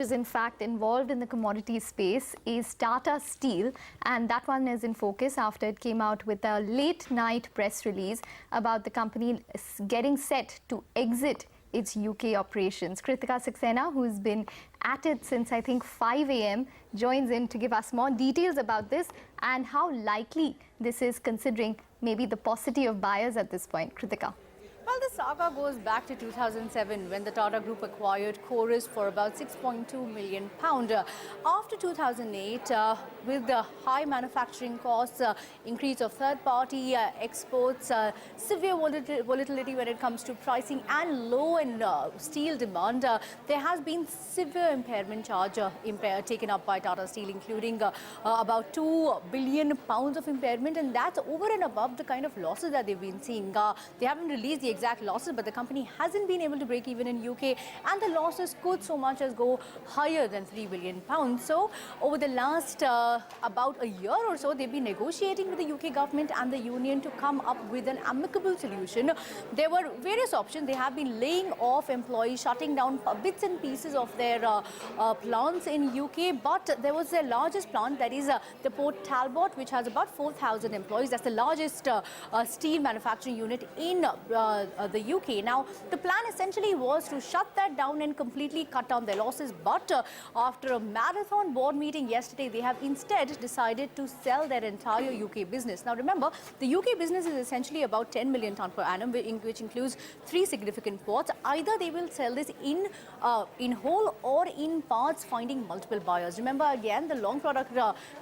Is in fact involved in the commodity space is Tata Steel, and that one is in focus after it came out with a late night press release about the company getting set to exit its UK operations. Kritika Saxena, who's been at it since I think 5 a.m., joins in to give us more details about this and how likely this is, considering maybe the paucity of buyers at this point. Kritika. Well, the saga goes back to 2007 when the Tata Group acquired Chorus for about £6.2 million. After 2008, with the high manufacturing costs, increase of third-party exports, severe volatility when it comes to pricing and low-end steel demand, there has been severe impairment charge taken up by Tata Steel, including about £2 billion of impairment, and that's over and above the kind of losses that they've been seeing. They haven't released the exact losses, but the company hasn't been able to break even in UK, and the losses could so much as go higher than £3 billion. So over the last about a year or so, they've been negotiating with the UK government and the union to come up with an amicable solution. There were various options. They have been laying off employees, shutting down bits and pieces of their plants in UK, but there was the largest plant, that is the Port Talbot, which has about 4,000 employees. That's the largest steel manufacturing unit in the UK. Now, the plan essentially was to shut that down and completely cut down their losses, but after a marathon board meeting yesterday, they have instead decided to sell their entire UK business. Now, remember, the UK business is essentially about 10 million tonne per annum, which includes 3 significant ports. Either they will sell this in whole or in parts, finding multiple buyers. Remember, again, the long product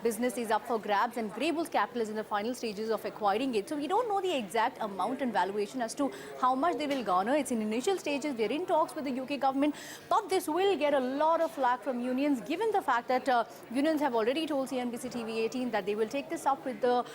business is up for grabs, and Greybulls Capital is in the final stages of acquiring it. So we don't know the exact amount and valuation as to how much they will garner. It's in initial stages. They're in talks with the UK government, but this will get a lot of flack from unions, given the fact that unions have already told CNBC TV 18 that they will take this up with the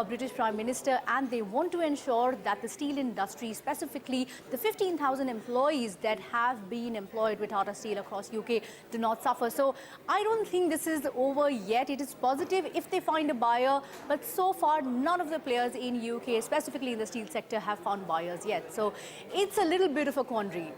British Prime Minister, and they want to ensure that the steel industry, specifically the 15,000 employees that have been employed with Tata Steel across UK, do not suffer. So I don't think this is over yet. It is positive if they find a buyer, but so far none of the players in UK, specifically in the steel sector, have found buyers yet. So it's a little bit of a quandary.